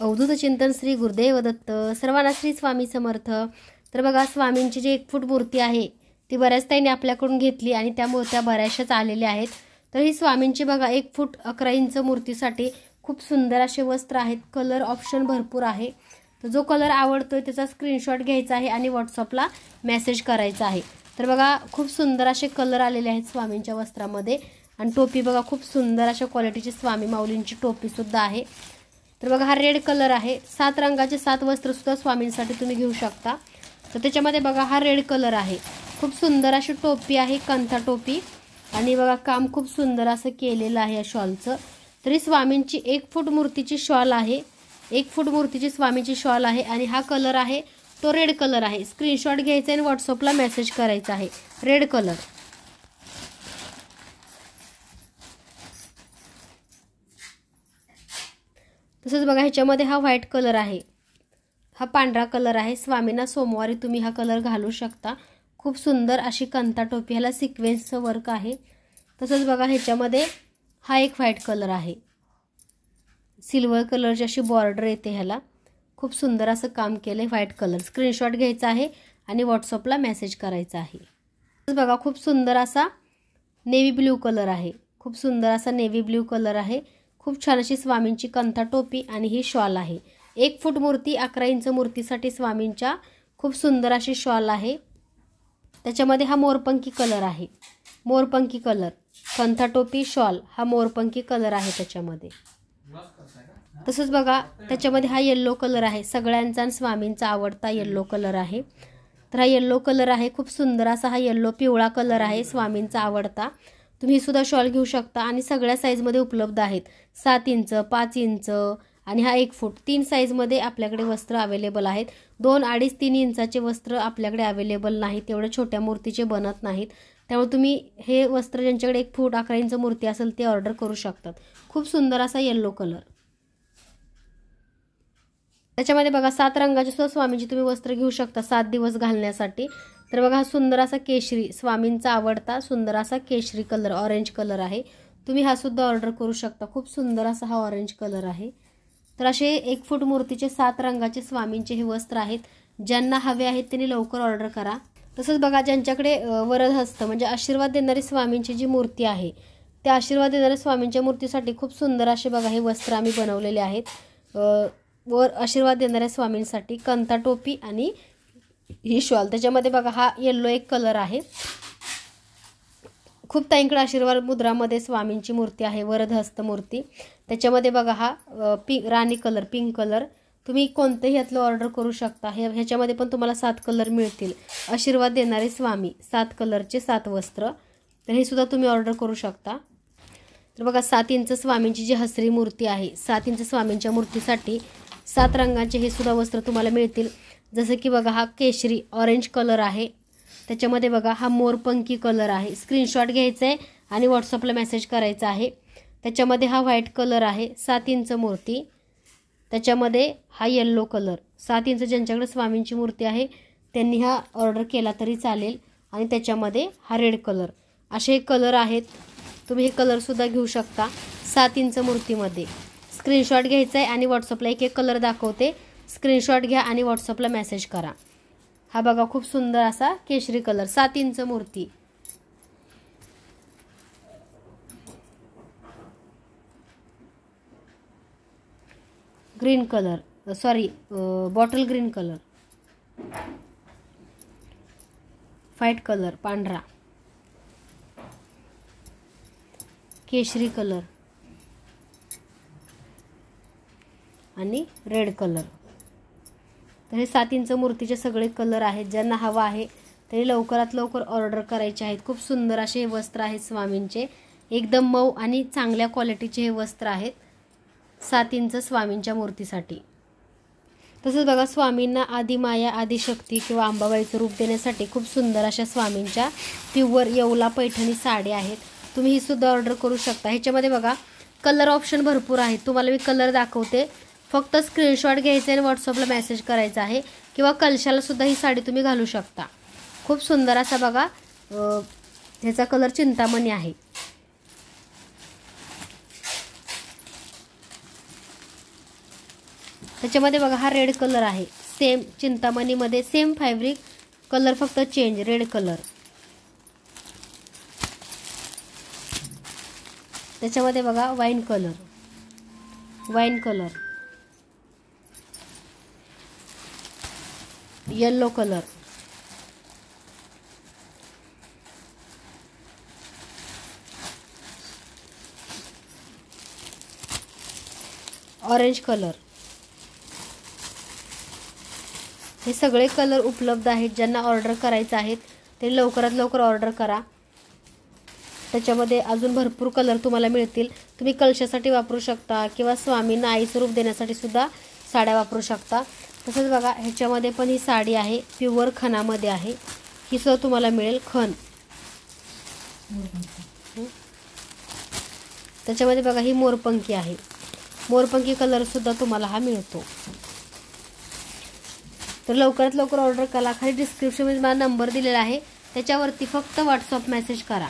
अवधूत चिंतन श्री गुरुदेव दत्त. सर्वांना श्री स्वामी समर्थ. तर बघा, स्वामींची जी 1 फूट मूर्ती आहे ती बऱ्याच ताईंनी आपल्याकडून घेतली आणि त्या मूर्त्या बऱ्याचशाच आलेल्या आहेत. तर ही स्वामींची बघा 1 फूट 11 इंच मूर्तीसाठी खूप सुंदर असे वस्त्र आहेत. कलर ऑप्शन भरपूर आहे. तर जो कलर आवडतोय त्याचा स्क्रीनशॉट घ्यायचा आहे आणि व्हॉट्सअपला मेसेज करायचा आहे. तर बघा, खूप सुंदर असे कलर आलेले आहेत स्वामींच्या वस्त्रामध्ये. आणि टोपी बघा, खूप सुंदर अशा क्वालिटीची स्वामी माऊलींची टोपीसुद्धा आहे. तर बघा, हा रेड कलर आहे. 7 रंगाचे 7 वस्त्रसुद्धा स्वामींसाठी तुम्ही घेऊ शकता. तर त्याच्यामध्ये बघा, हा रेड कलर आहे. खूप सुंदर अशी टोपी आहे, कंथा टोपी. आणि बघा, काम खूप सुंदर असं केलेलं आहे या शॉलचं. तरी स्वामींची 1 फूट मूर्तीची शॉल आहे. 1 फूट मूर्तीची स्वामीची शॉल आहे आणि हा कलर आहे तो रेड कलर आहे. स्क्रीनशॉट घ्यायचा आणि व्हॉट्सअपला मेसेज करायचा आहे. Red colour. तसंच बघा, ह्याच्यामध्ये हा व्हाईट कलर आहे, हा पांढरा कलर आहे. स्वामींना सोमवारी तुम्ही हा कलर घालू शकता. खूप सुंदर अशी कंथा टोपी, ह्याला सिक्वेन्सचं वर्क आहे. तसंच बघा, ह्याच्यामध्ये हा एक व्हाईट कलर आहे. सिल्वर कलरची अशी बॉर्डर येते ह्याला. खूप सुंदर असं काम केलं आहे. White colour. स्क्रीनशॉट घ्यायचा आहे आणि व्हॉट्सअपला मेसेज करायचा आहे. तसंच बघा, खूप सुंदर असा नेव्ही ब्ल्यू कलर आहे. खूप सुंदर असा नेव्ही ब्ल्यू कलर आहे. खूप छान अशी स्वामींची कंथा टोपी आणि ही शॉल आहे. 1 फूट मूर्ती 11 इंच मूर्तीसाठी स्वामींच्या खूप सुंदर अशी शॉल आहे. त्याच्यामध्ये हा मोरपंखी कलर आहे. मोरपंखी कलर, कंथा टोपी शॉल, हा मोरपंखी कलर आहे त्याच्यामध्ये. तसंच बघा, त्याच्यामध्ये हा येल्लो कलर आहे. सगळ्यांचा स्वामींचा आवडता येल्लो कलर आहे. तर हा येल्लो कलर आहे. खूप सुंदर असा हा येल्लो पिवळा कलर आहे स्वामींचा आवडता. तुम्ही सुद्धा शॉल घेऊ शकता आणि सगळ्या साईजमध्ये उपलब्ध आहेत. 7 इंच, 5 इंच आणि हा 1 फूट 3 साईजमध्ये आपल्याकडे वस्त्र अवेलेबल आहेत. 2, 2.5, 3 इंचाचे वस्त्र आपल्याकडे अवेलेबल नाहीत. तेवढ्या छोट्या मूर्तीचे बनत नाहीत. त्यामुळे तुम्ही हे वस्त्र ज्यांच्याकडे 1 फूट 11 इंच मूर्ती असेल ते ऑर्डर करू शकतात. खूप सुंदर असा येल्लो कलर. त्याच्यामध्ये बघा, 7 रंगाचे सुद्धा स्वामींची तुम्ही वस्त्र घेऊ शकता 7 दिवस घालण्यासाठी. तर बघा, हा सुंदर असा केशरी, स्वामींचा आवडता सुंदर असा केशरी कलर, ऑरेंज कलर आहे. तुम्ही हा सुद्धा ऑर्डर करू शकता. खूप सुंदर असा हा ऑरेंज कलर आहे. तर असे 1 फूट मूर्तीचे 7 रंगाचे स्वामींचे हे वस्त्र आहेत. ज्यांना हवे आहेत त्यांनी लवकर ऑर्डर करा. तसंच बघा, ज्यांच्याकडे वरदहस्त म्हणजे आशीर्वाद देणारी स्वामींची जी मूर्ती आहे, त्या आशीर्वाद देणाऱ्या स्वामींच्या मूर्तीसाठी खूप सुंदर असे बघा हे वस्त्र आम्ही बनवलेले आहेत. वर आशीर्वाद देणाऱ्या स्वामींसाठी कंथा टोपी आणि ही शॉल. त्याच्यामध्ये बघा, हा येल्लो एक कलर आहे. खूप ताईंकडे आशीर्वाद मुद्रामध्ये स्वामींची मूर्ती आहे, वरदहस्त मूर्ती. त्याच्यामध्ये बघा, हा राणी कलर, पिंक कलर. तुम्ही कोणतेही यातलं ऑर्डर करू शकता. ह्याच्यामध्ये पण तुम्हाला 7 कलर मिळतील. आशीर्वाद देणारे स्वामी 7 कलरचे 7 वस्त्र. तर हे सुद्धा तुम्ही ऑर्डर करू शकता. तर बघा, 7 इंच स्वामींची जी हसरी मूर्ती आहे, 7 इंच स्वामींच्या मूर्तीसाठी 7 रंगाचे हे सुद्धा वस्त्र तुम्हाला मिळतील. जसं की बघा, हा केशरी ऑरेंज कलर आहे. त्याच्यामध्ये बघा, हा मोरपंखी कलर आहे. स्क्रीनशॉट घ्यायचा आहे आणि व्हॉट्सअपला मेसेज करायचा आहे. त्याच्यामध्ये हा व्हाईट कलर आहे, 7 इंच मूर्ती. त्याच्यामध्ये हा येल्लो कलर, 7 इंच ज्यांच्याकडे स्वामींची मूर्ती आहे त्यांनी हा ऑर्डर केला तरी चालेल. आणि त्याच्यामध्ये हा रेड कलर. असे कलर आहेत. तुम्ही हे कलरसुद्धा घेऊ शकता 7 इंच मूर्तीमध्ये. स्क्रीनशॉट घ्यायचा आहे आणि व्हॉट्सअपला एक कलर दाखवते. स्क्रीनशॉट घ्या आणि व्हॉट्सअपला मेसेज करा. हा बघा, खूप सुंदर असा केशरी कलर, 7 इंच मूर्ती. Green colour, sorry bottle green colour, white colour पांढरा, केशरी कलर आणि रेड कलर. तर हे 7 इंच मूर्तीचे सगळे कलर आहेत. ज्यांना हवा आहे तरी लवकरात लवकर ऑर्डर करायचे आहेत. खूप सुंदर असे हे वस्त्र आहेत स्वामींचे. एकदम मऊ आणि चांगल्या क्वालिटीचे हे वस्त्र आहेत 7 इंच स्वामींच्या मूर्तीसाठी. तसंच बघा, स्वामींना आदिमाया, आदिशक्ती किंवा अंबाबाईचं रूप देण्यासाठी खूप सुंदर अशा स्वामींच्या प्युअर येवला पैठणी साड्या आहेत. तुम्ही ही सुद्धा ऑर्डर करू शकता. ह्याच्यामध्ये बघा, कलर ऑप्शन भरपूर आहेत. तुम्हाला मी कलर दाखवते. फक्त स्क्रीनशॉट घ्यायचा आणि व्हॉट्सअपला मेसेज करायचा आहे. किंवा कलशाला सुद्धा ही साडी तुम्ही घालू शकता. खूप सुंदर असा बघा, ह्याचा कलर चिंतामणी आहे. त्याच्यामध्ये बघा हा रेड कलर आहे, सेम चिंतामणीमध्ये सेम फॅब्रिक, कलर फक्त चेंज, रेड कलर. त्याच्यामध्ये बघा wine colour, yellow colour, orange colour. हे सगळे कलर उपलब्ध आहेत. ज्यांना ऑर्डर करायचं आहेत ते लवकरात लवकर ऑर्डर करा. त्याच्यामध्ये अजून भरपूर कलर तुम्हाला मिळतील. तुम्ही कलशासाठी वापरू शकता किंवा स्वामींना आई स्वरूप देण्यासाठी सुद्धा साड्या वापरू शकता. तसंच बघा ह्याच्यामध्ये पण ही साडी आहे, प्युअर खणामध्ये आहे. ही सुद्धा तुम्हाला मिळेल खण. त्याच्यामध्ये बघा ही मोरपंखी आहे, मोरपंखी कलर सुद्धा तुम्हाला हा मिळतो. तर लवकरात लवकर ऑर्डर करा. खाली डिस्क्रिप्शनमध्ये मला नंबर दिलेला आहे, त्याच्यावरती फक्त व्हॉट्सअप मेसेज करा.